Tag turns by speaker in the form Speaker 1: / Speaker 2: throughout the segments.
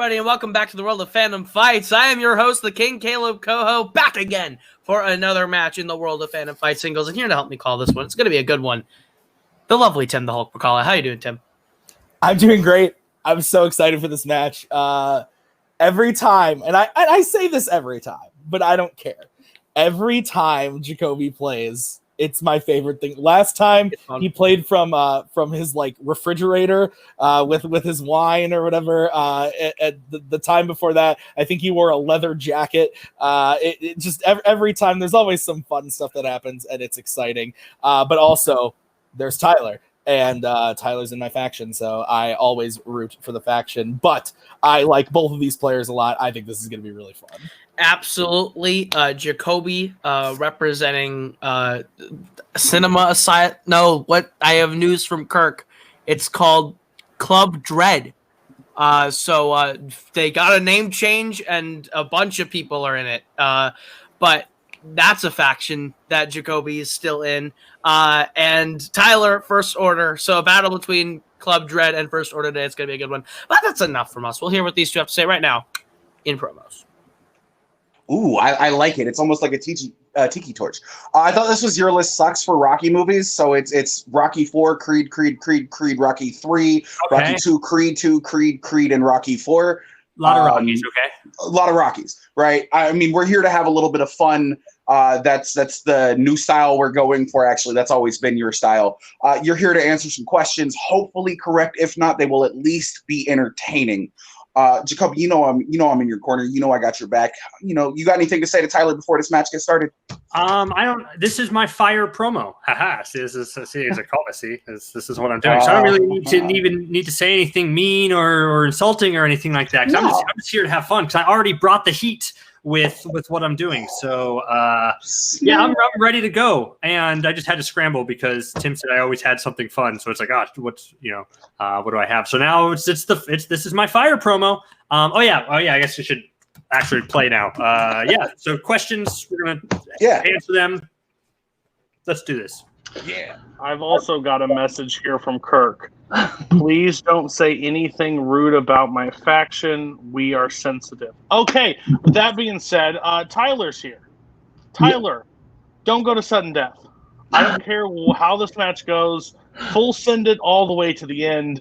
Speaker 1: everybody, and welcome back to the world of Fandom Fights. I am your host, the King, Kaleb Koho, back again for another match in the world of Fandom Fight singles. And here to help me call this one, it's going to be a good one, the lovely Tim the Hulk Brzakala. How you doing, Tim?
Speaker 2: I'm doing great. I'm so excited for this match. Every time, and I say this every time, but I don't care. Every time Jacoby plays, it's my favorite thing. Last time he played from his like refrigerator with his wine or whatever. At the time before that, I think he wore a leather jacket. It just every time there's always some fun stuff that happens, and it's exciting. But also there's Tyler. And Tyler's in my faction, so I always root for the faction. But I like both of these players a lot. I think this is going to be really fun.
Speaker 1: Absolutely. Jacoby representing Cinema Aside. No, what? I have news from Kirk. It's called Club Dread. So they got a name change, and a bunch of people are in it. But that's a faction that Jacoby is still in. And Tyler, First Order. So a battle between Club Dread and First Order today. It's going to be a good one. But that's enough from us. We'll hear what these two have to say right now in promos.
Speaker 3: Ooh, I like it. It's almost like a tiki torch. I thought this was your list sucks for Rocky movies. So it's Rocky 4, Creed, Rocky 3, okay. Rocky 2, Creed, and Rocky 4.
Speaker 1: A lot of Rockies, okay?
Speaker 3: A lot of Rockies, right? I mean, we're here to have a little bit of fun. That's the new style we're going for, actually. That's always been your style. You're here to answer some questions, hopefully correct. If not, they will at least be entertaining. Jacoby, you know I'm in your corner. You know I got your back. You got anything to say to Tyler before this match gets started?
Speaker 4: I don't. This is my fire promo. Haha. See, this is a call. See, this is what I'm doing. So I don't really need to say anything mean or insulting or anything like that. No. I'm just here to have fun because I already brought the heat with what I'm doing. So yeah, I'm ready to go. And I just had to scramble because Tim said I always had something fun. So it's like, gosh, what do I have? So now this is my fire promo. Oh yeah, I guess we should actually play now. Yeah. So questions, we're gonna answer them. Let's do this.
Speaker 3: Yeah.
Speaker 5: I've also got a message here from Kirk. Please don't say anything rude about my faction. We are sensitive. Okay, with that being said, Tyler's here. Tyler, don't go to sudden death. I don't care how this match goes. Full send it all the way to the end.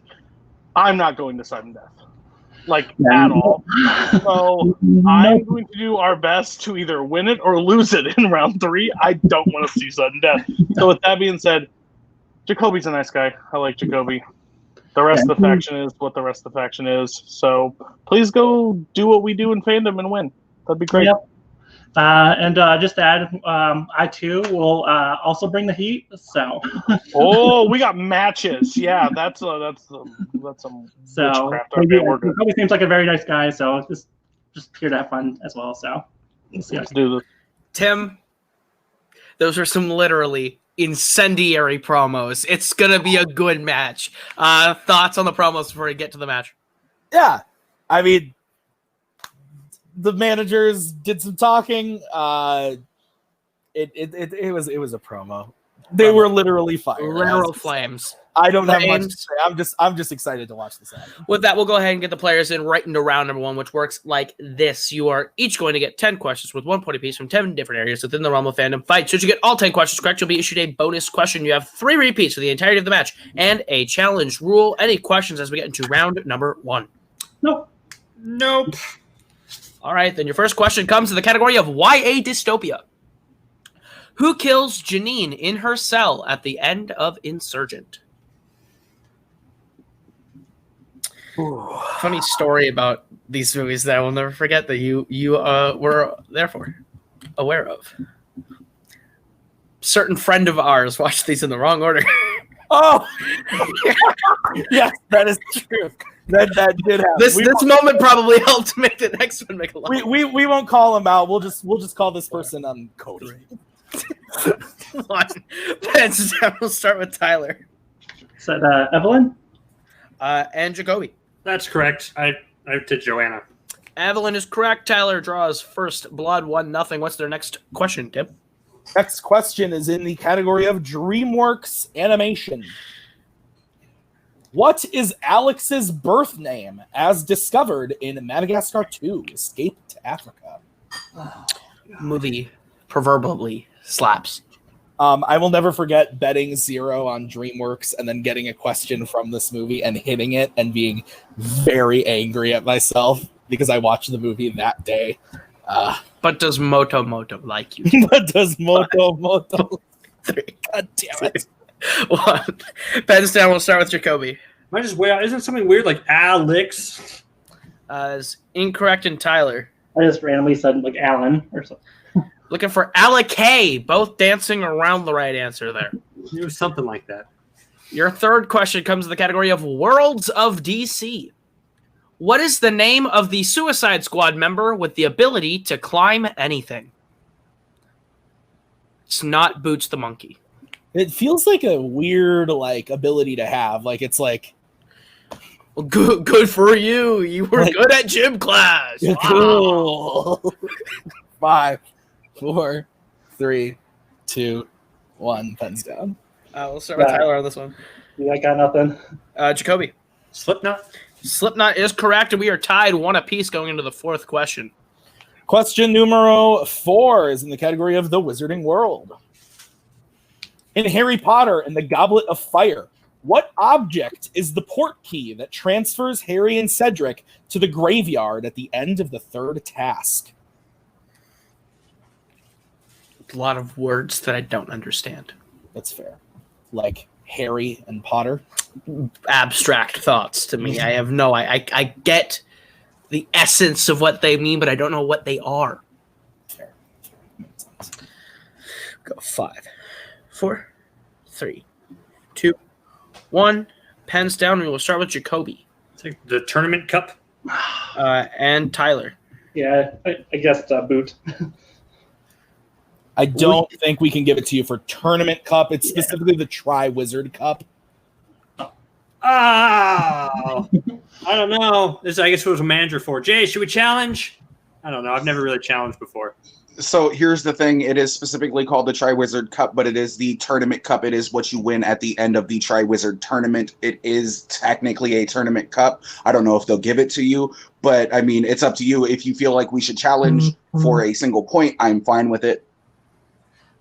Speaker 5: I'm not going to sudden death. At all. So I'm going to do our best to either win it or lose it in round 3. I don't want to see sudden death. So with that being said, Jacoby's a nice guy. I like Jacoby. The rest of the faction is what the rest of the faction is. So please go do what we do in fandom and win. That'd be great.
Speaker 6: Yep. And just to add, I too will also bring the heat. So.
Speaker 5: Oh, we got matches. Yeah, that's some witchcraft.
Speaker 6: Jacoby seems like a very nice guy. So just here to have fun as well. So
Speaker 5: let's do this.
Speaker 1: Tim, those are some literally incendiary promos. It's gonna be a good match. Thoughts on the promos before we get to the match?
Speaker 2: Yeah, I mean, the managers did some talking. It was a promo. They were literally fire.
Speaker 1: Literal flames.
Speaker 2: I don't have much to say. I'm just excited to watch this happen.
Speaker 1: With that, we'll go ahead and get the players in right into round number 1, which works like this. You are each going to get 10 questions with 1 point apiece from 10 different areas within the realm of Fandom Fight. Should you get all 10 questions correct, you'll be issued a bonus question. You have 3 repeats for the entirety of the match and a challenge rule. Any questions as we get into round number 1?
Speaker 4: Nope.
Speaker 1: All right, then your first question comes in the category of YA dystopia. Who kills Janine in her cell at the end of Insurgent? Ooh. Funny story about these movies that I will never forget that you were aware of. Certain friend of ours watched these in the wrong order.
Speaker 2: Oh, yes, that is true. That did happen.
Speaker 1: This moment probably helped make the next one make a lot.
Speaker 2: We won't call him out. We'll just call this person Cody.
Speaker 1: Come on. We'll start with Tyler.
Speaker 6: Is that Evelyn?
Speaker 1: And Jacoby.
Speaker 4: That's correct. I did Joanna.
Speaker 1: Evelyn is correct. Tyler draws first blood, 1-0. What's their next question, Tim?
Speaker 2: Next question is in the category of DreamWorks animation. What is Alex's birth name as discovered in Madagascar 2, Escape to Africa?
Speaker 1: Movie proverbially slaps.
Speaker 2: I will never forget betting 0 on DreamWorks and then getting a question from this movie and hitting it and being very angry at myself because I watched the movie that day.
Speaker 1: But does Moto like you?
Speaker 2: But does Moto? God damn it.
Speaker 1: 1. Pens down. We'll start with Jacoby.
Speaker 4: Am I just way out? Isn't something weird like Alex?
Speaker 1: Is incorrect in Tyler.
Speaker 6: I just randomly said like Alan or something.
Speaker 1: Looking for Alec, both dancing around the right answer there.
Speaker 4: It was something like that.
Speaker 1: Your third question comes in the category of Worlds of DC. What is the name of the Suicide Squad member with the ability to climb anything? It's not Boots the Monkey.
Speaker 2: It feels like a weird ability to have. Like it's like,
Speaker 1: Well, good for you. You were good at gym class. Wow.
Speaker 2: Cool. 5, 4, 3, 2, 1. Pens down.
Speaker 1: We'll start with Tyler on this one.
Speaker 6: Yeah, I got nothing.
Speaker 1: Jacoby.
Speaker 4: Slipknot.
Speaker 1: Slipknot is correct, and we are tied 1 apiece going into the fourth question.
Speaker 2: Question numero 4 is in the category of the Wizarding World. In Harry Potter and the Goblet of Fire, what object is the port key that transfers Harry and Cedric to the graveyard at the end of the third task?
Speaker 1: A lot of words that I don't understand.
Speaker 2: That's fair. Like Harry and Potter.
Speaker 1: Abstract thoughts to me. I have I get the essence of what they mean, but I don't know what they are.
Speaker 2: Fair. Makes sense.
Speaker 1: Go 5, 4, 3, 2, 1. Pens down. We will start with Jacoby.
Speaker 4: It's like the tournament cup.
Speaker 1: And Tyler.
Speaker 6: Yeah, I guess Boot.
Speaker 2: I don't think we can give it to you for Tournament Cup. It's specifically the Tri-Wizard Cup.
Speaker 4: Oh, I don't know. This, I guess, was a manager for. Jay, should we challenge? I don't know. I've never really challenged before.
Speaker 3: So here's the thing. It is specifically called the Tri-Wizard Cup, but it is the Tournament Cup. It is what you win at the end of the Tri-Wizard tournament. It is technically a Tournament Cup. I don't know if they'll give it to you, but I mean, it's up to you. If you feel like we should challenge for a single point, I'm fine with it.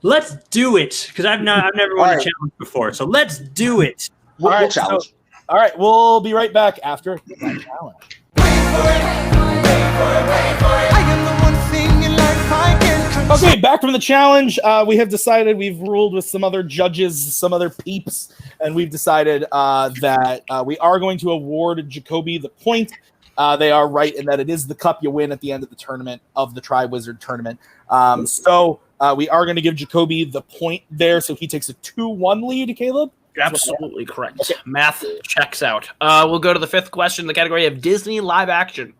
Speaker 4: Let's do it, because I've never won a challenge before. So let's do it.
Speaker 3: All right, challenge.
Speaker 2: All right, we'll be right back after that challenge. Okay, back from the challenge. We have decided, we've ruled with some other judges, some other peeps, and we've decided that we are going to award Jacoby the point. They are right in that it is the cup you win at the end of the tournament, of the Tri-Wizard tournament. So we are going to give Jacoby the point there, so he takes a 2-1 lead, Kaleb?
Speaker 1: Absolutely correct. Okay. Math checks out. We'll go to the fifth question in the category of Disney live action.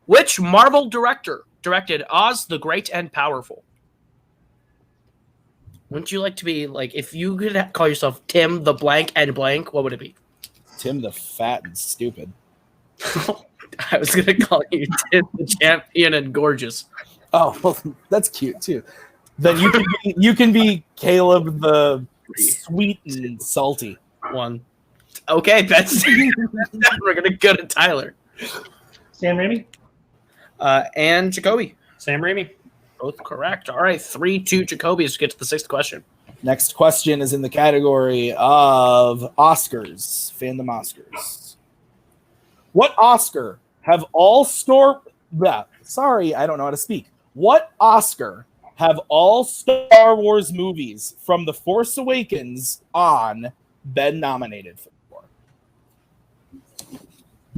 Speaker 1: Which Marvel director directed Oz the Great and Powerful? Wouldn't you like to be, like, if you could call yourself Tim the blank and blank, what would it be?
Speaker 2: Tim the fat and stupid.
Speaker 1: I was going to call you Tim the champion and gorgeous.
Speaker 2: Oh, well, that's cute, too. Then you can be Kaleb the sweet and salty.
Speaker 1: 1. Okay, that's we're going to go to Tyler.
Speaker 6: Sam Raimi?
Speaker 1: And Jacoby.
Speaker 4: Sam Raimi.
Speaker 1: Both correct. All right, 3-2 Jacoby as we get to the sixth question.
Speaker 2: Next question is in the category of Oscars, fandom Oscars. What Oscar have all sorry, I don't know how to speak. What Oscar have all Star Wars movies from The Force Awakens on been nominated for?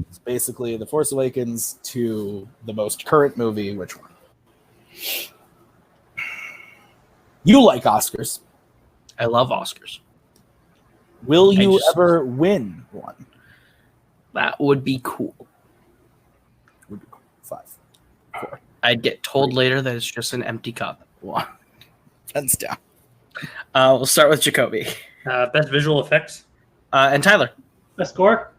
Speaker 2: It's basically The Force Awakens to the most current movie. Which one? You like Oscars.
Speaker 1: I love Oscars.
Speaker 2: Will you ever win one?
Speaker 1: That would be cool.
Speaker 2: 5, 4.
Speaker 1: I'd get told later that it's just an empty cup.
Speaker 2: 1. Pens down.
Speaker 1: We'll start with Jacoby.
Speaker 4: Best visual effects.
Speaker 1: And Tyler.
Speaker 6: Best score?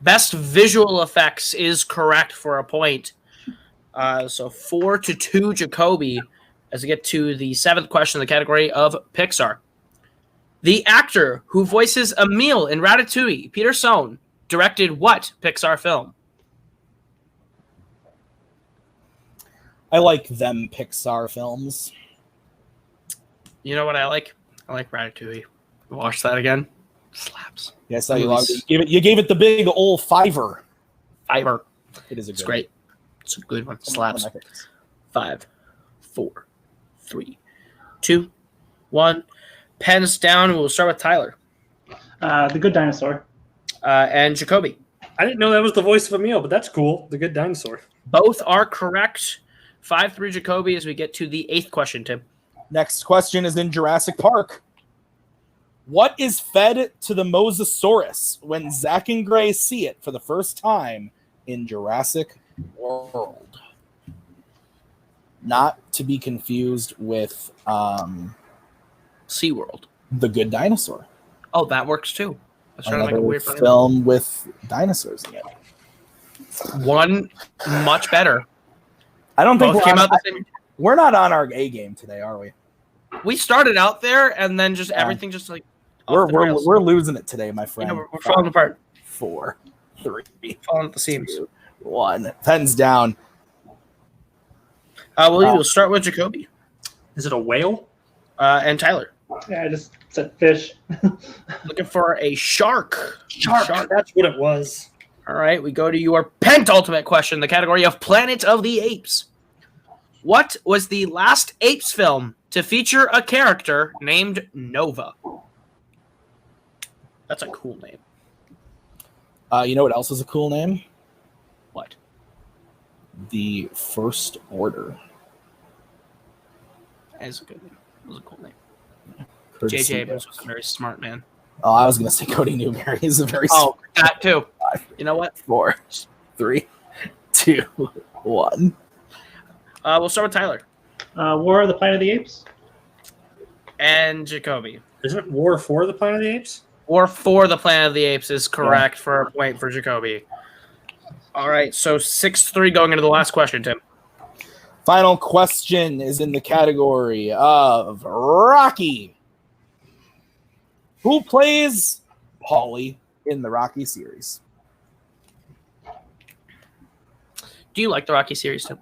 Speaker 1: Best visual effects is correct for a point. So 4-2 Jacoby as we get to the seventh question in the category of Pixar. The actor who voices Emile in Ratatouille, Peter Sohn, directed what Pixar film?
Speaker 2: I like them Pixar films.
Speaker 1: You know what I like? I like Ratatouille. Watch that again. Slaps.
Speaker 2: Yes, I love it. You gave it the big old fiver.
Speaker 1: Fiber.
Speaker 2: It is a
Speaker 1: It's
Speaker 2: good
Speaker 1: great. It's a good one. Slaps. 5, 4, 3, 2, 1. Pens down. We'll start with Tyler.
Speaker 6: The Good Dinosaur.
Speaker 1: And Jacoby.
Speaker 4: I didn't know that was the voice of Emile, but that's cool. The Good Dinosaur.
Speaker 1: Both are correct. 5-3 Jacoby as we get to the 8th question, Tim.
Speaker 2: Next question is in Jurassic Park. What is fed to the Mosasaurus when Zach and Gray see it for the first time in Jurassic World? Not to be confused with
Speaker 1: SeaWorld.
Speaker 2: The Good Dinosaur.
Speaker 1: Oh, that works too. I was trying to make a
Speaker 2: Another
Speaker 1: weird
Speaker 2: film with dinosaurs in it.
Speaker 1: one much better.
Speaker 2: I don't think
Speaker 1: Both came out the same.
Speaker 2: we're not on our A game today, are we?
Speaker 1: We started out there, and then just everything just like off the rails.
Speaker 2: We're losing it today, my friend.
Speaker 1: You know, we're falling apart.
Speaker 2: 4, 3,
Speaker 1: Falling at the seams.
Speaker 2: 2, 1. Pens down.
Speaker 1: We'll start with Jacoby
Speaker 4: Is it a whale?
Speaker 1: and Tyler.
Speaker 6: Yeah, I just said fish.
Speaker 1: Looking for a shark.
Speaker 4: Shark. That's what it was.
Speaker 1: All right, we go to your penultimate question, the category of Planet of the Apes. What was the last Apes film to feature a character named Nova? That's a cool name.
Speaker 2: You know what else is a cool name?
Speaker 1: What?
Speaker 2: The First Order.
Speaker 1: That is a good name. That was a cool name.
Speaker 2: Courtesy
Speaker 1: J.J. Abrams
Speaker 2: of-
Speaker 1: was a very smart man.
Speaker 2: Oh, I was going to say Cody Newberry is a very
Speaker 1: Oh, that too. You know what?
Speaker 2: 4, 3, 2, 1.
Speaker 1: We'll start with Tyler
Speaker 6: War of the Planet of the Apes.
Speaker 1: and Jacoby.
Speaker 4: Isn't it War for the Planet of the Apes?
Speaker 1: Or for the Planet of the Apes is correct for a point for Jacoby. All right, so 6-3 going into the last question, Tim.
Speaker 2: Final question is in the category of Rocky. Who plays Paulie in the Rocky series?
Speaker 1: Do you like the Rocky series, Tim?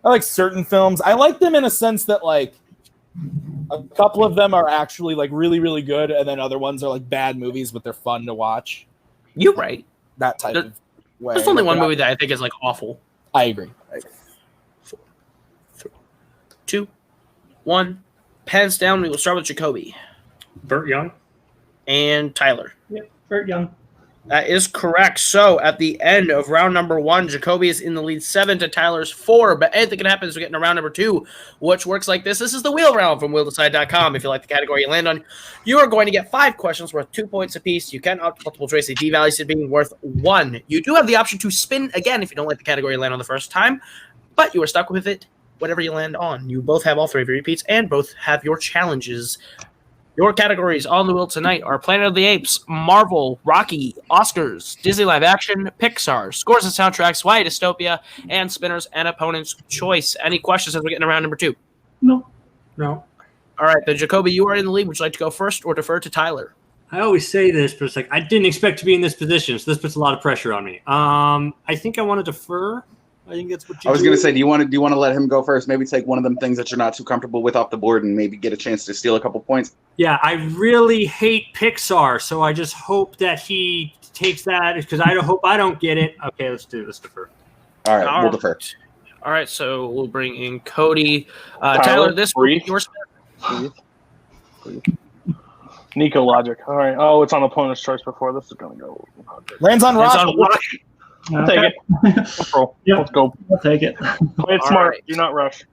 Speaker 2: I like certain films. I like them in a sense that like a couple of them are actually like really, really good, and then other ones are like bad movies, but they're fun to watch.
Speaker 1: You're right.
Speaker 2: That type of way.
Speaker 1: There's only
Speaker 2: Like,
Speaker 1: one movie that I think is like awful.
Speaker 2: I agree.
Speaker 1: 4, 3, 2, 1. Pens down. We will start with Jacoby
Speaker 4: Burt Young.
Speaker 1: and Tyler.
Speaker 6: Yep, Burt Young.
Speaker 1: That is correct. So at the end of round number 1, Jacoby is in the lead 7 to Tyler's 4. But anything can happen as we get into round number 2, which works like this. This is the wheel round from wheeldecide.com. If you like the category you land on, you are going to get 5 questions worth 2 points apiece. You can opt multiple choice AD values to being worth 1. You do have the option to spin again if you don't like the category you land on the first time, but you are stuck with it whatever you land on. You both have all 3 of your repeats and both have your challenges. Your categories on the wheel tonight are Planet of the Apes, Marvel, Rocky, Oscars, Disney Live Action, Pixar, Scores and Soundtracks, Why Dystopia, and Spinners and Opponent's Choice. Any questions as we get into round number 2?
Speaker 6: No.
Speaker 4: No.
Speaker 1: All right, then Jacoby, you are in the lead. Would you like to go first or defer to Tyler?
Speaker 4: I always say this, but it's like I didn't expect to be in this position, so this puts a lot of pressure on me. I think I want to defer. I think that's what you
Speaker 3: I was going to say, do you want to let him go first? Maybe take one of them things that you're not too comfortable with off the board and maybe get a chance to steal a couple points.
Speaker 4: Yeah, I really hate Pixar, so I just hope that he takes that because I hope I don't get it. Okay, let's defer.
Speaker 3: All right, we'll defer.
Speaker 1: All right, so we'll bring in Cody. Tyler, this will be your spin.
Speaker 5: Nico logic. All right. Oh, it's on opponent's choice before. This is going to go.
Speaker 2: Lands on
Speaker 1: It's
Speaker 2: Rock.
Speaker 1: on Rock.
Speaker 5: I'll take it. Let's roll.
Speaker 6: Yep.
Speaker 5: Let's go.
Speaker 6: I'll take it.
Speaker 5: Play it
Speaker 1: All
Speaker 5: smart.
Speaker 1: right.
Speaker 5: Do not rush.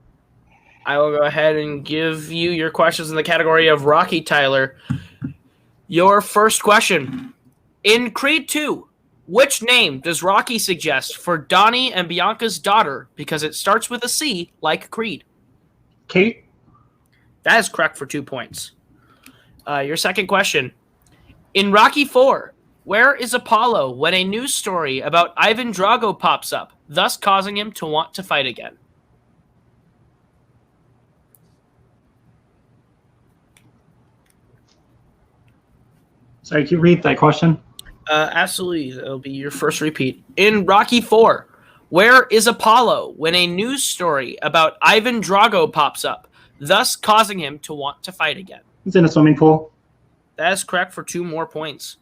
Speaker 1: I will go ahead and give you your questions in the category of Rocky, Tyler. Your first question. In Creed 2, which name does Rocky suggest for Donnie and Bianca's daughter because it starts with a C like Creed?
Speaker 6: Kate.
Speaker 1: That is correct for 2 points. Your second question. In Rocky 4, where is Apollo when a news story about Ivan Drago pops up, thus causing him to want to fight again?
Speaker 6: Sorry, can you read that question?
Speaker 1: Absolutely. That'll be your first repeat. In Rocky IV, where is Apollo when a news story about Ivan Drago pops up, thus causing him to want to fight again?
Speaker 6: He's in a swimming pool.
Speaker 1: That is correct for 2 more points.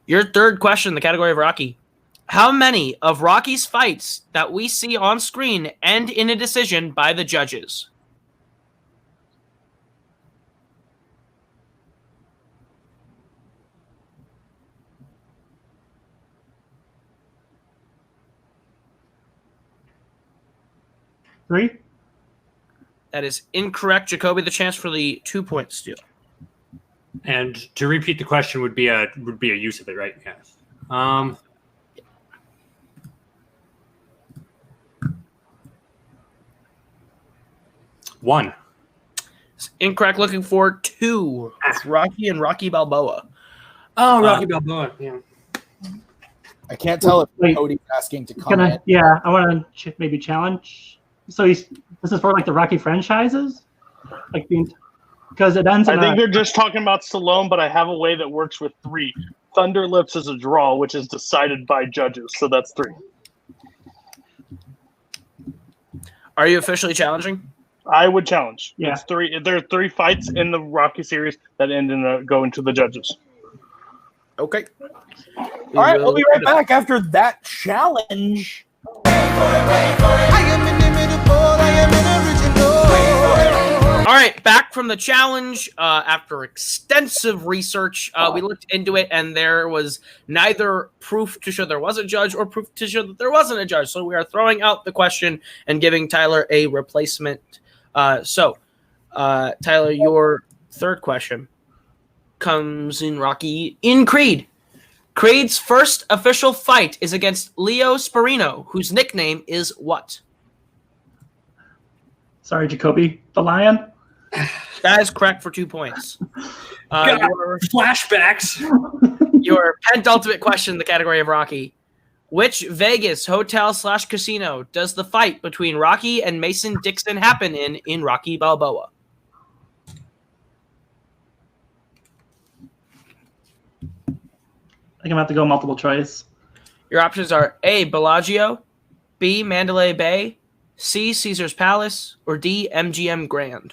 Speaker 1: Your third question in the category of Rocky. How many of Rocky's fights that we see on screen end in a decision by the judges?
Speaker 6: Three?
Speaker 1: That is incorrect. Jacoby, the chance for the 2-point steal.
Speaker 4: And to repeat the question would be a use of it, right? Yes. One.
Speaker 1: It's incorrect. Looking for 2. It's Rocky and Rocky Balboa.
Speaker 4: Oh, Rocky Balboa. Yeah.
Speaker 2: I can't tell if
Speaker 6: Wait.
Speaker 2: Cody's asking to
Speaker 6: Can
Speaker 2: come
Speaker 6: I?
Speaker 2: in.
Speaker 6: Yeah, I want to maybe challenge. So this is for like the Rocky franchises, like because it ends.
Speaker 5: I
Speaker 6: in
Speaker 5: think they're just talking about Stallone, but I have a way that works with 3. Thunder Lips is a draw, which is decided by judges, so that's 3.
Speaker 1: Are you officially challenging?
Speaker 5: I would challenge.
Speaker 6: Yeah.
Speaker 5: It's 3. There are 3 fights in the Rocky series that end in going to the judges.
Speaker 1: Okay.
Speaker 2: All right, we'll be right back after that challenge.
Speaker 1: All right, back from the challenge. After extensive research, we looked into it, and there was neither proof to show there was a judge or proof to show that there wasn't a judge. So we are throwing out the question and giving Tyler a replacement. Tyler, your third question comes in Rocky in Creed. Creed's first official fight is against Leo Sparino, whose nickname is what?
Speaker 6: Sorry, Jacoby, the Lion.
Speaker 1: That is correct for 2 points. Your
Speaker 4: Flashbacks.
Speaker 1: penultimate question in the category of Rocky. Which Vegas hotel/casino does the fight between Rocky and Mason Dixon happen in Rocky Balboa?
Speaker 6: I think I'm about to go multiple choice.
Speaker 1: Your options are A, Bellagio, B, Mandalay Bay, C, Caesar's Palace, or D, MGM Grand.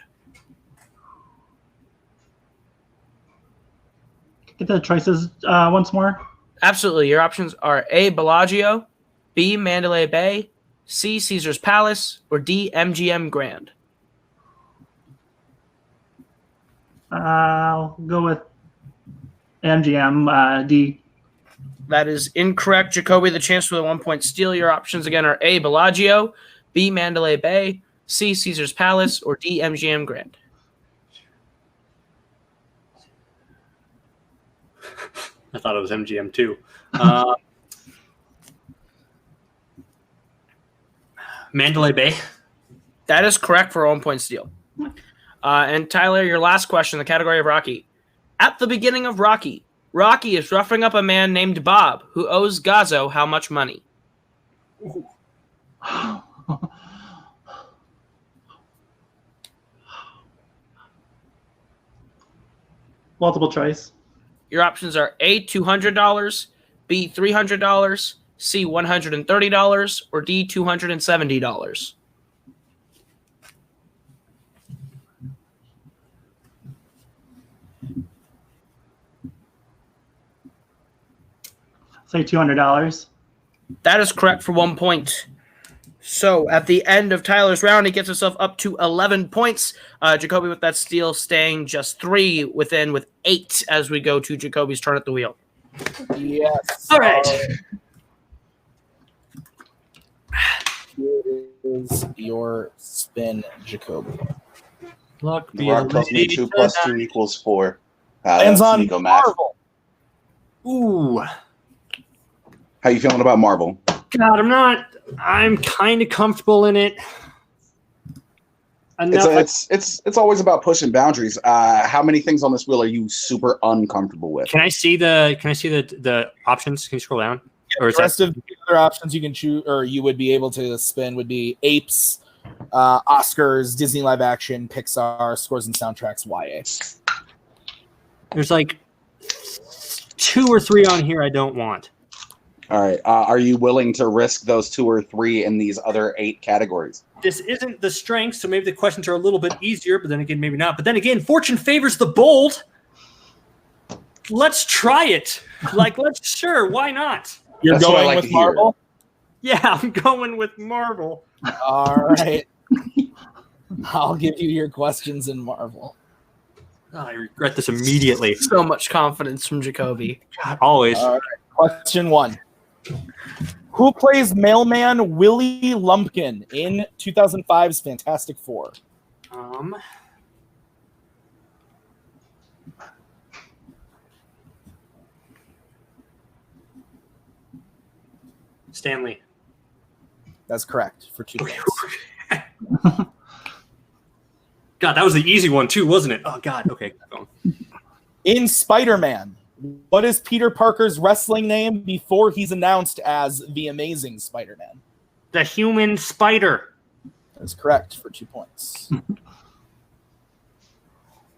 Speaker 6: Get the choices once more.
Speaker 1: Absolutely. Your options are A, Bellagio, B, Mandalay Bay, C, Caesar's Palace, or D, MGM Grand.
Speaker 6: I'll go with MGM D.
Speaker 1: That is incorrect. Jacoby, the chance for the 1-point steal. Your options again are A, Bellagio, B, Mandalay Bay, C, Caesar's Palace, or D, MGM Grand.
Speaker 4: I thought it was MGM too. Mandalay Bay.
Speaker 1: That is correct for a 1-point steal. And Tyler, your last question in the category of Rocky. At the beginning of Rocky, Rocky is roughing up a man named Bob who owes Gazzo how much money?
Speaker 6: Multiple choice.
Speaker 1: Your options are A, $200, B, $300, C, $130, or D, $270.
Speaker 6: Say $200.
Speaker 1: That is correct for 1 point. So at the end of Tyler's round, he gets himself up to 11 points. Jacoby with that steal staying just 3 within with 8 as we go to Jacoby's turn at the wheel.
Speaker 2: Yes.
Speaker 4: All right.
Speaker 2: Here is your spin, Jacoby.
Speaker 4: Luck
Speaker 7: The Rock tells me 2 plus 2 equals 4.
Speaker 2: Hands
Speaker 7: That's
Speaker 2: on
Speaker 7: Nico math.
Speaker 2: Marvel.
Speaker 4: Ooh.
Speaker 3: How you feeling about Marvel?
Speaker 4: God, I'm kind of comfortable in it. Enough.
Speaker 3: It's always about pushing boundaries. How many things on this wheel are you super uncomfortable with?
Speaker 4: Can I see the options? Can you scroll down? Or is
Speaker 2: The rest of the other options you can choose, or you would be able to spin, would be Apes, Oscars, Disney live action, Pixar, scores and soundtracks, YA.
Speaker 4: there's like 2 or 3 on here I don't want.
Speaker 3: All right. Are you willing to risk those 2 or 3 in these other 8 categories?
Speaker 4: This isn't the strength, so maybe the questions are a little bit easier, but then again, maybe not. But then again, fortune favors the bold. Let's try it. Sure, why not?
Speaker 2: You're
Speaker 3: That's what I
Speaker 2: going
Speaker 3: like
Speaker 2: with
Speaker 3: to hear.
Speaker 2: Marvel?
Speaker 4: Yeah, I'm going with Marvel.
Speaker 2: All right. I'll give you your questions in Marvel.
Speaker 4: Oh, I regret this immediately.
Speaker 1: So much confidence from Jacoby.
Speaker 4: God, always.
Speaker 2: All right. Question 1. Who plays Mailman Willie Lumpkin in 2005's Fantastic Four?
Speaker 4: Stanley.
Speaker 2: That's correct for 2 points.
Speaker 4: God, that was the easy one too, wasn't it? Oh God. Okay. Go on.
Speaker 2: In Spider-Man, what is Peter Parker's wrestling name before he's announced as the Amazing Spider-Man?
Speaker 4: The Human Spider.
Speaker 2: That's correct for 2 points.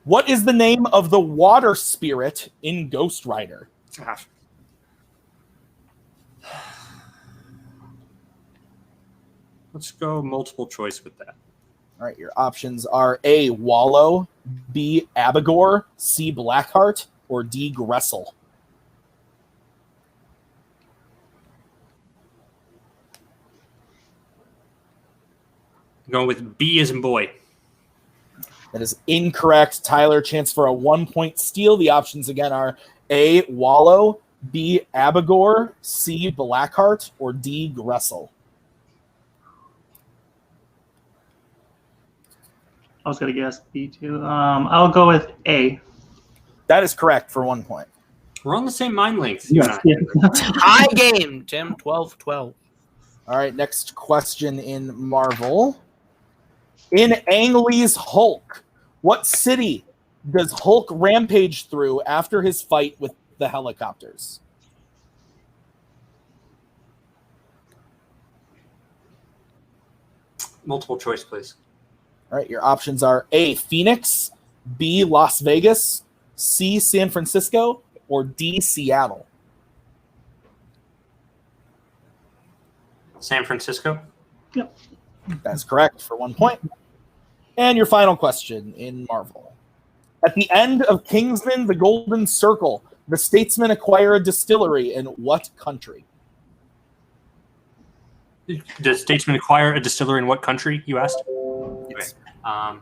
Speaker 2: What is the name of the water spirit in Ghost Rider?
Speaker 4: Gosh. Let's go multiple choice with that.
Speaker 2: All right, your options are A, Wallow, B, Abigor, C, Blackheart, or D, Gressel.
Speaker 4: I'm going with B as in boy.
Speaker 2: That is incorrect. Tyler, chance for a 1-point steal. The options again are A, Wallow, B, Abigor, C, Blackheart, or D, Gressel.
Speaker 6: I was gonna guess B too. I'll go with A.
Speaker 2: That is correct for 1 point.
Speaker 4: We're on the same mind length. You and I.
Speaker 1: Tie game, Tim. 12-12.
Speaker 2: All right, next question in Marvel. In Angley's Hulk, what city does Hulk rampage through after his fight with the helicopters?
Speaker 4: Multiple choice, please.
Speaker 2: All right, your options are A, Phoenix, B, Las Vegas, C, San Francisco, or D, Seattle.
Speaker 4: San Francisco.
Speaker 6: Yep.
Speaker 2: That's correct for 1 point. And your final question in Marvel. At the end of Kingsman: The Golden Circle, the statesmen acquire a distillery in what country?
Speaker 4: Does statesman acquire a distillery in what country, you asked?
Speaker 2: Yes.
Speaker 4: Okay.
Speaker 2: Five.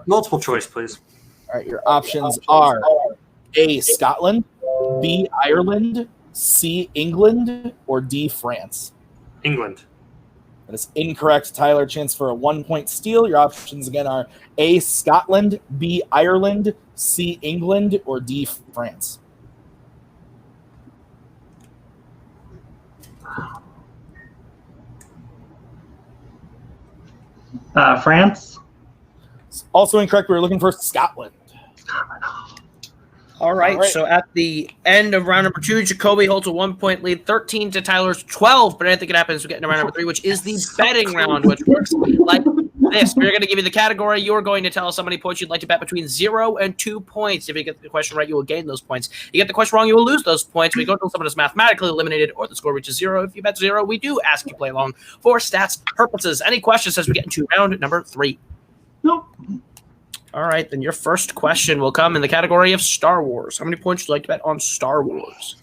Speaker 4: Multiple choice, please.
Speaker 2: All right, your options are A, Scotland, B, Ireland, C, England, or D, France.
Speaker 4: England.
Speaker 2: That is incorrect. Tyler, chance for a 1-point steal. Your options again are A, Scotland, B, Ireland, C, England, or D, France.
Speaker 6: France.
Speaker 2: It's also incorrect. We were looking for Scotland.
Speaker 1: All right,
Speaker 2: All right.
Speaker 1: so at the end of round number 2, Jacoby holds a 1-point lead, 13 to Tyler's 12. But anything can happen as we get into round number 3, which is the betting round, which works like this. We're going to give you the category. You're going to tell us how many points you'd like to bet between 0 and 2 points. If you get the question right, you will gain those points. You get the question wrong, you will lose those points. We go until someone is mathematically eliminated or the score reaches 0. If you bet 0, we do ask you to play along for stats purposes. Any questions as we get into round number 3?
Speaker 6: Nope.
Speaker 1: All right, then your first question will come in the category of Star Wars. How many points would you like to bet on Star Wars?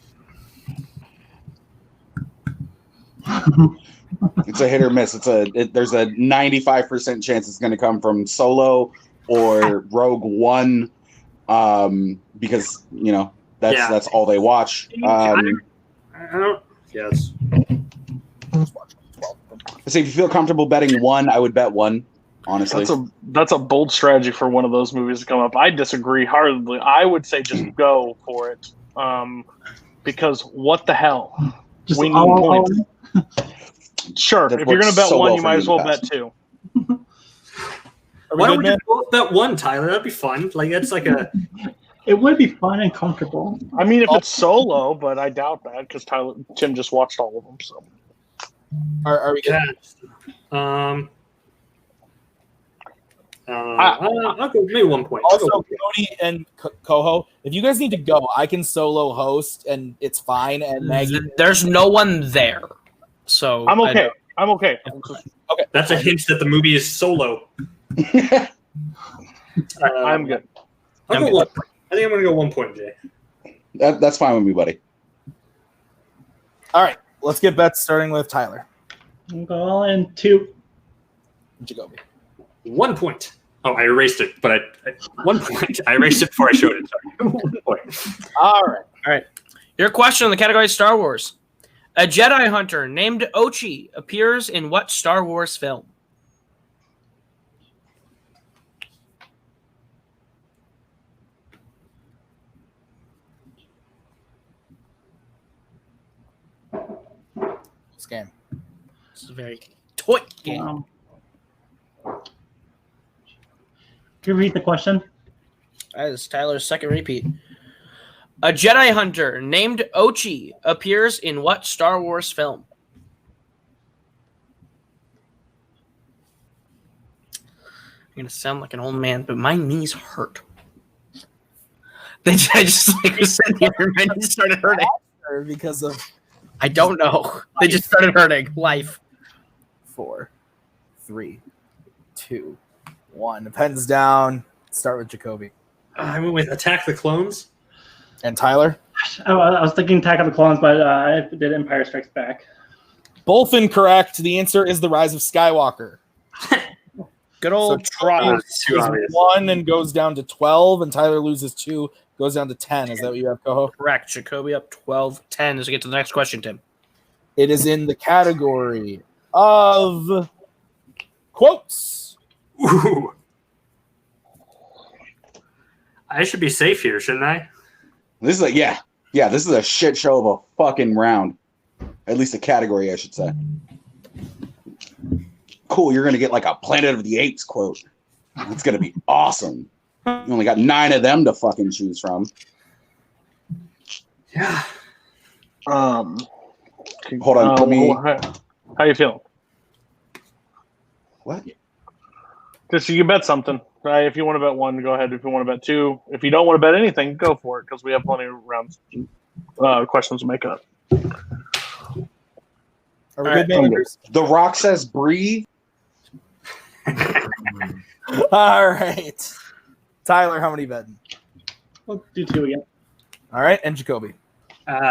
Speaker 3: It's a hit or miss. There's a 95% chance it's going to come from Solo or Rogue One, because that's all they watch.
Speaker 4: I don't. Yes.
Speaker 3: So if you feel comfortable betting 1, I would bet 1. Honestly,
Speaker 5: That's a bold strategy for one of those movies to come up. I disagree hardly. I would say just go for it, because what the hell?
Speaker 6: Just
Speaker 5: We need
Speaker 6: all-
Speaker 5: points. Sure,
Speaker 3: That
Speaker 5: if you're going to
Speaker 3: works
Speaker 5: bet
Speaker 3: so
Speaker 5: 1,
Speaker 3: well
Speaker 5: you
Speaker 3: for
Speaker 5: might
Speaker 3: me
Speaker 5: as
Speaker 3: in
Speaker 5: well
Speaker 3: the
Speaker 5: bet
Speaker 3: past.
Speaker 5: 2.
Speaker 2: Are we
Speaker 4: Why
Speaker 2: good,
Speaker 4: don't we
Speaker 2: man?
Speaker 4: just both bet 1, Tyler? That'd be fun. Like that's like a
Speaker 6: It would be fun and comfortable.
Speaker 5: I mean, if it's solo, but I doubt that because Tim just watched all of them. So,
Speaker 2: Are we good?
Speaker 4: I'll go maybe 1 point.
Speaker 2: Also, Cody and Koho, if you guys need to go, I can solo host, and it's fine. And Maggie,
Speaker 1: There's no one there, so
Speaker 5: I'm okay. I'm okay.
Speaker 2: okay,
Speaker 4: That's a hint that the movie is solo.
Speaker 5: I'm good.
Speaker 4: I'll go 1 point. I think I'm going to go 1 point, Jay.
Speaker 3: That's fine with me, buddy.
Speaker 2: all right. Let's get bets starting with Tyler.
Speaker 6: I'll go all in 2.
Speaker 2: Jacoby.
Speaker 4: 1 point. Oh, I erased it, but 1 point. I erased it before I showed it. Sorry. 1 point.
Speaker 2: All right.
Speaker 1: Your question in the category Star Wars. A Jedi hunter named Ochi appears in what Star Wars film?
Speaker 2: This game.
Speaker 1: This is a very toy game.
Speaker 6: Can you read the question?
Speaker 1: That is Tyler's second repeat. A Jedi hunter named Ochi appears in what Star Wars film? I'm going to sound like an old man, but my knees hurt. I just was sitting here and my knees started hurting.
Speaker 2: Because of
Speaker 1: I don't know. They just started hurting. Life.
Speaker 2: 4, 3, 2, 1. Pens down. Start with Jacoby.
Speaker 4: I went with Attack the Clones.
Speaker 2: And Tyler?
Speaker 6: I was thinking Attack of the Clones, but I did Empire Strikes Back.
Speaker 2: Both incorrect. The answer is The Rise of Skywalker.
Speaker 1: Good old Trot.
Speaker 4: Too obvious.
Speaker 2: 1 and goes down to 12, and Tyler loses 2, goes down to 10. Is that what you have, Koho?
Speaker 1: Correct. Jacoby up 12-10 as we get to the next question, Tim.
Speaker 2: It is in the category of quotes.
Speaker 4: Ooh. I should be safe here, shouldn't I?
Speaker 3: This is this is a shit show of a fucking round. At least a category, I should say. Cool, you're gonna get like a Planet of the Apes quote. It's gonna be awesome. You only got 9 of them to fucking choose from.
Speaker 4: Yeah.
Speaker 3: Hold on, let me.
Speaker 5: How you feeling?
Speaker 3: What?
Speaker 5: Just you can bet something. Right? If you want to bet 1, go ahead. If you want to bet 2, if you don't want to bet anything, go for it because we have plenty of rounds, questions to make up.
Speaker 2: Are we good, managers?
Speaker 3: The Rock says breathe.
Speaker 2: All right. Tyler, how many betting?
Speaker 6: We'll do 2 again.
Speaker 2: All right, and Jacoby.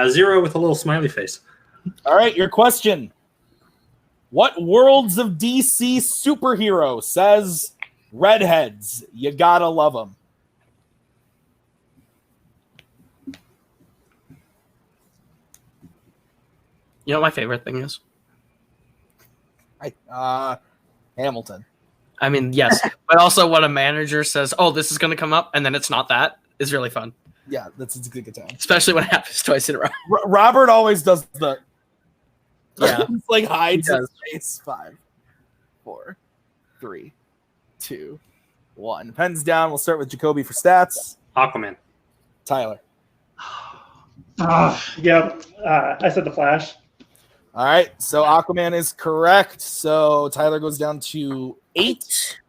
Speaker 4: 0 with a little smiley face.
Speaker 2: All right, your question. What Worlds of DC superhero says redheads, you gotta love them?
Speaker 1: You know what my favorite thing is?
Speaker 2: Hamilton.
Speaker 1: I mean, yes, but also when a manager says, "Oh, this is going to come up," and then it's not that is really fun.
Speaker 2: Yeah, it's a good time.
Speaker 1: Especially when it happens twice in a row.
Speaker 2: Robert always does the.
Speaker 1: Yeah,
Speaker 2: It's like hides
Speaker 1: He
Speaker 2: his
Speaker 1: does.
Speaker 2: face. 5, 4, 3, 2, 1. Pens down. We'll start with Jacoby for stats.
Speaker 4: Aquaman.
Speaker 2: Tyler.
Speaker 6: I said The Flash.
Speaker 2: All right, so Aquaman is correct. So Tyler goes down to 8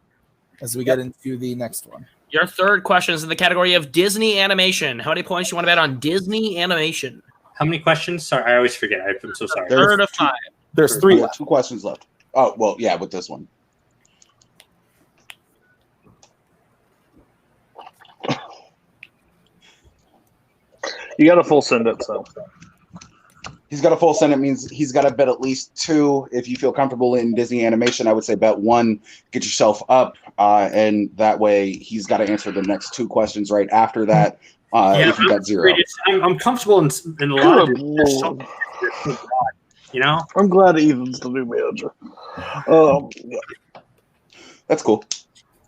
Speaker 2: as we get into the next one.
Speaker 1: Your third question is in the category of Disney animation. How many points you want to bet on Disney animation?
Speaker 4: How many questions? Sorry, I always forget. I'm so sorry.
Speaker 1: Third of 5.
Speaker 2: There's 3 left.
Speaker 3: 2 questions left. Oh, well, yeah, with this one.
Speaker 5: You got a full sentence, though.
Speaker 3: He's got a full sentence. Means he's got to bet at least 2. If you feel comfortable in Disney animation, I would say bet 1. Get yourself up, and that way he's got to answer the next 2 questions right after that. If you bet 0,
Speaker 4: I'm comfortable in a lot of it. You know,
Speaker 5: I'm glad Ethan's the new manager. Yeah.
Speaker 3: that's cool.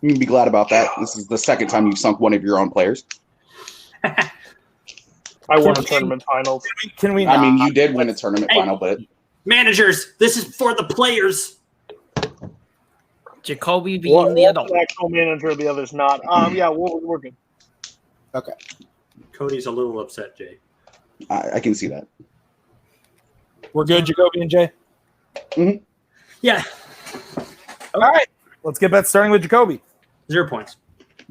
Speaker 3: You can be glad about that. This is the second time you've sunk one of your own players.
Speaker 5: I won a tournament finals.
Speaker 2: Can we?
Speaker 3: I mean, you did win a tournament final, but
Speaker 4: managers, this is for the players.
Speaker 1: Jacoby being the adult.
Speaker 5: One actual manager, the other's not. Yeah, we're good.
Speaker 2: Okay.
Speaker 4: Cody's a little upset, Jay.
Speaker 3: I can see that.
Speaker 2: We're good, Jacoby and Jay?
Speaker 3: Mm-hmm.
Speaker 4: Yeah.
Speaker 2: All right. Let's get that starting with Jacoby.
Speaker 4: 0 points.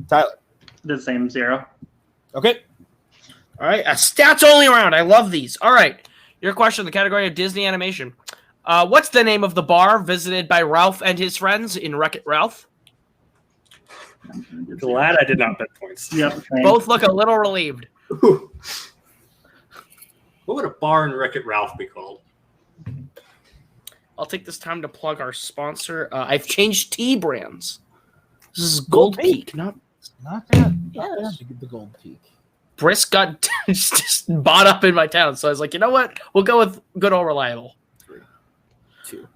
Speaker 2: Tyler.
Speaker 6: The same 0.
Speaker 2: Okay.
Speaker 1: All right, a stats only round. I love these. All right, your question, the category of Disney animation. What's the name of the bar visited by Ralph and his friends in Wreck-It Ralph?
Speaker 4: Glad I did not bet points.
Speaker 6: Yep. Same.
Speaker 1: Both look a little relieved.
Speaker 4: What would a bar in Wreck-It Ralph be called?
Speaker 1: I'll take this time to plug our sponsor. I've changed tea brands. This is Gold Peak, not
Speaker 2: bad.
Speaker 1: Yes.
Speaker 2: Not bad. The Gold Peak.
Speaker 1: Brisk got just bought up in my town. So I was like, you know what? We'll go with good old reliable.
Speaker 2: 3, 2,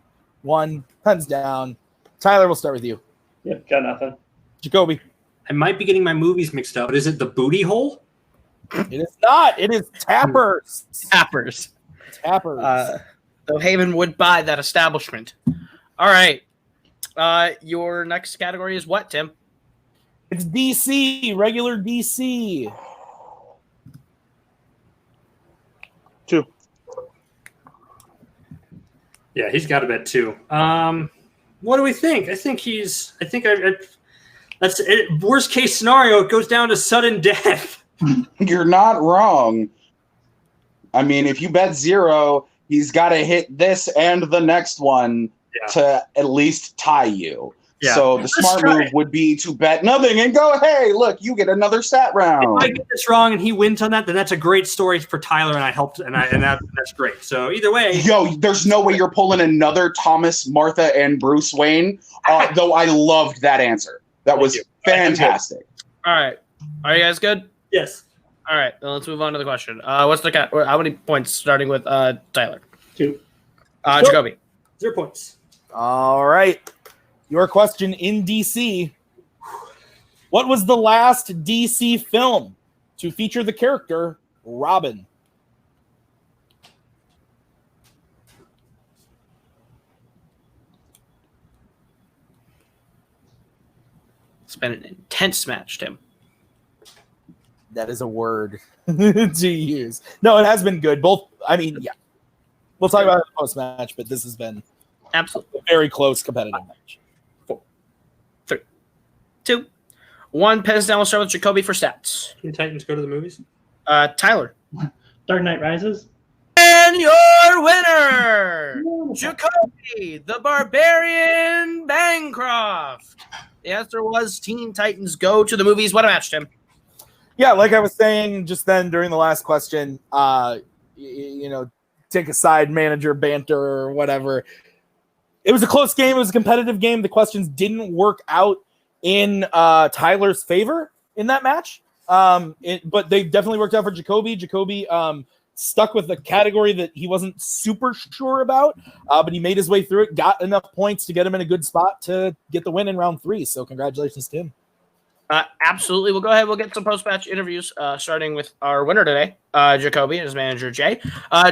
Speaker 2: 1. Pens down. Tyler, we'll start with you.
Speaker 6: Yep. Got nothing.
Speaker 2: Jacoby.
Speaker 4: I might be getting my movies mixed up, but is it the Booty Hole?
Speaker 2: It is not. It is Tappers.
Speaker 1: Tappers.
Speaker 2: Tappers.
Speaker 1: Though Haven would buy that establishment. All right. Your next category is what, Tim?
Speaker 2: It's DC. Regular DC.
Speaker 5: 2.
Speaker 4: Yeah, he's got to bet 2. What do we think? I think that's it. Worst case scenario, it goes down to sudden death.
Speaker 3: You're not wrong. I mean, if you bet 0, he's got to hit this and the next one to at least tie you.
Speaker 4: Yeah.
Speaker 3: So the smart move would be to bet nothing and go, hey, look, you get another stat round.
Speaker 4: If I get this wrong and he wins on that, then that's a great story for Tyler, and I helped, and that's great. So either way,
Speaker 3: Yo, there's no way you're pulling another Thomas, Martha, and Bruce Wayne. Though I loved that answer. That was fantastic.
Speaker 1: All right. Are you guys good?
Speaker 4: yes.
Speaker 1: All right. Then let's move on to the question. What's the how many points starting with Tyler?
Speaker 6: 2.
Speaker 1: Jacoby.
Speaker 4: 0 points.
Speaker 2: All right. Your question in DC. What was the last DC film to feature the character Robin?
Speaker 1: It's been an intense match, Tim.
Speaker 2: That is a word to use. No, it has been good. Both, I mean, yeah. We'll talk about it in the post-match, but this has been
Speaker 1: Absolutely.
Speaker 2: a very close competitive match.
Speaker 1: 4, 3, 2, 1. Pens down. We'll start with Jacoby for stats.
Speaker 4: Can Titans go to the movies?
Speaker 1: Tyler.
Speaker 6: Dark Knight Rises.
Speaker 1: And your winner, Jacoby, the Barbarian Bancroft. The answer was Teen Titans go to the movies. What a match, Tim.
Speaker 2: Yeah, like I was saying just then during the last question, take aside manager banter or whatever. It was a close game. It was a competitive game. The questions didn't work out in Tyler's favor in that match, but they definitely worked out for Jacoby. Jacoby stuck with a category that he wasn't super sure about, but he made his way through it, got enough points to get him in a good spot to get the win in round 3. So congratulations to him.
Speaker 1: Absolutely. We'll go ahead. We'll get some post-match interviews, starting with our winner today, Jacoby, and his manager, Jay.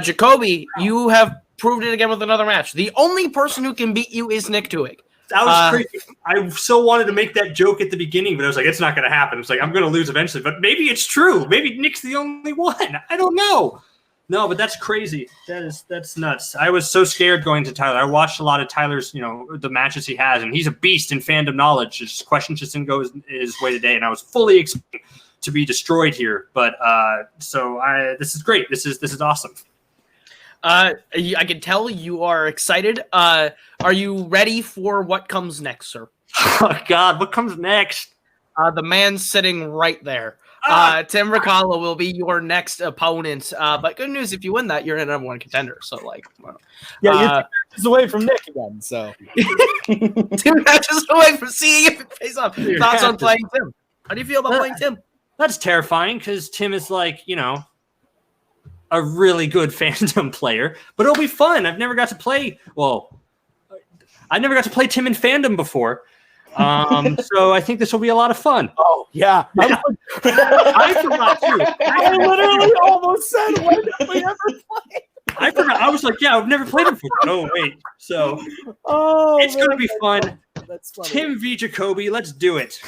Speaker 1: Jacoby, you have proved it again with another match. The only person who can beat you is Nick Tuig.
Speaker 4: That was crazy. I so wanted to make that joke at the beginning, but I was like, it's not going to happen. It's like, I'm going to lose eventually, but maybe it's true. Maybe Nick's the only one. I don't know. No, but that's crazy. That's nuts. I was so scared going to Tyler. I watched a lot of Tyler's, the matches he has, and he's a beast in fandom knowledge. His questions just didn't go his way today, and I was fully expecting to be destroyed here. But this is great. This is awesome.
Speaker 1: I can tell you are excited. Are you ready for what comes next, sir?
Speaker 4: Oh God, what comes next?
Speaker 1: The man sitting right there. Tim Brzakala will be your next opponent. But good news, if you win that, you're a number 1 contender. So,
Speaker 2: You're 2 matches away from Nick again. So
Speaker 1: 2 matches away from seeing if it pays off. Thoughts on playing Tim? How do you feel about playing Tim?
Speaker 4: That's terrifying because Tim is a really good fandom player. But it'll be fun. I've never got to play. Well, I never got to play Tim in fandom before. So I think this will be a lot of fun.
Speaker 2: Oh yeah.
Speaker 4: I forgot too.
Speaker 2: I literally almost said, when did we ever play?
Speaker 4: I forgot. I was like, yeah, I've never played him before. Oh wait. So it's gonna be fun.
Speaker 2: That's funny.
Speaker 4: Tim v. Jacoby, let's do it.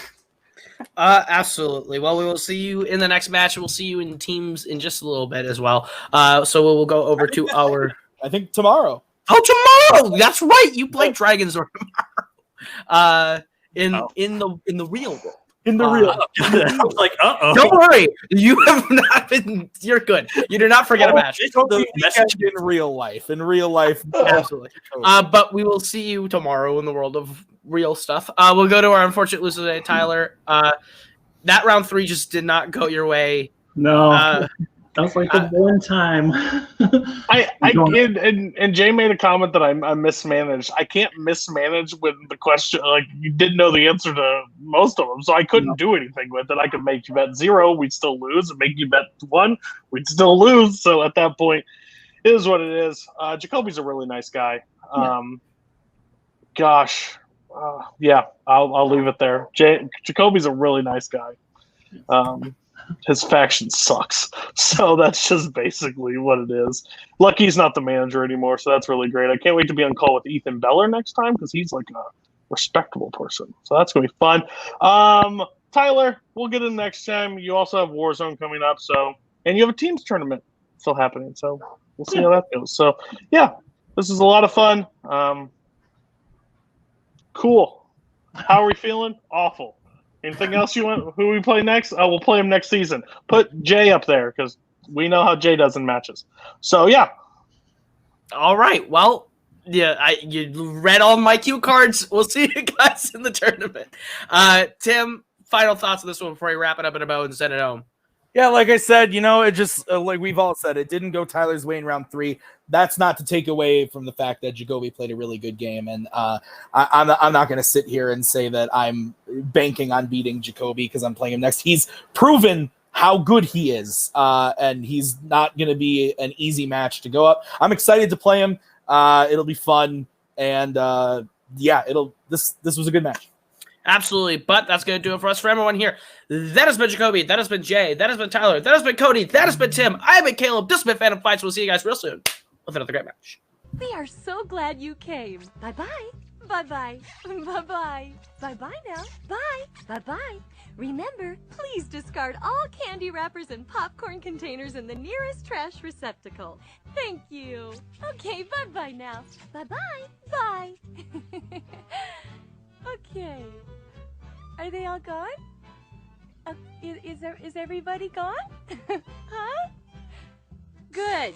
Speaker 1: Absolutely. Well, we will see you in the next match. We'll see you in teams in just a little bit as well. So we'll go over to our.
Speaker 2: I think tomorrow.
Speaker 1: Oh, tomorrow! That's right. You play Dragons tomorrow. In the real world.
Speaker 2: In the real.
Speaker 4: I was like,
Speaker 1: Don't worry. You have not been. You're good. You do not forget a match.
Speaker 2: The message in real life. In real life,
Speaker 1: Absolutely. But we will see you tomorrow in the world of real stuff. We'll go to our unfortunate loser today, Tyler. That round 3 just did not go your way.
Speaker 6: No. That was like the one time.
Speaker 5: And Jay made a comment that I mismanaged. I can't mismanage with the question. Like, you didn't know the answer to most of them, so I couldn't do anything with it. I could make you bet 0, we'd still lose, and make you bet 1, we'd still lose. So at that point, it is what it is. Jacoby's a really nice guy. Yeah, I'll leave it there. Jacoby's a really nice guy. His faction sucks, so that's just basically what it is. Lucky he's not the manager anymore, so that's really great. I can't wait to be on call with Ethan Beller next time because he's like a respectable person, so that's gonna be fun. Tyler, we'll get in next time. You also have Warzone coming up, and you have a teams tournament still happening, so we'll see how that goes. So yeah, this is a lot of fun. Cool. How are we feeling? Awful. Anything else you want? Who we play next? We'll play him next season. Put Jay up there because we know how Jay does in matches. So yeah.
Speaker 1: All right. Well, yeah, you read all my cue cards. We'll see you guys in the tournament. Tim, final thoughts on this one before we wrap it up in a bow and send it home.
Speaker 2: Yeah, like I said, it just like we've all said, it didn't go Tyler's way in round 3. That's not to take away from the fact that Jacoby played a really good game, and I'm not going to sit here and say that I'm banking on beating Jacoby because I'm playing him next. He's proven how good he is, and he's not going to be an easy match to go up. I'm excited to play him. It'll be fun, and this was a good match.
Speaker 1: Absolutely, but that's going to do it for us, for everyone here. That has been Jacoby, that has been Jay, that has been Tyler, that has been Cody, that has been Tim, I've been Caleb, this has been Fandom Fights. We'll see you guys real soon with another great match.
Speaker 8: We are so glad you came. Bye-bye. Bye-bye. Bye-bye. Bye-bye now. Bye. Bye-bye. Remember, please discard all candy wrappers and popcorn containers in the nearest trash receptacle. Thank you. Okay, bye-bye now. Bye-bye. Bye. Okay. Are they all gone? Is everybody gone? Huh? Good.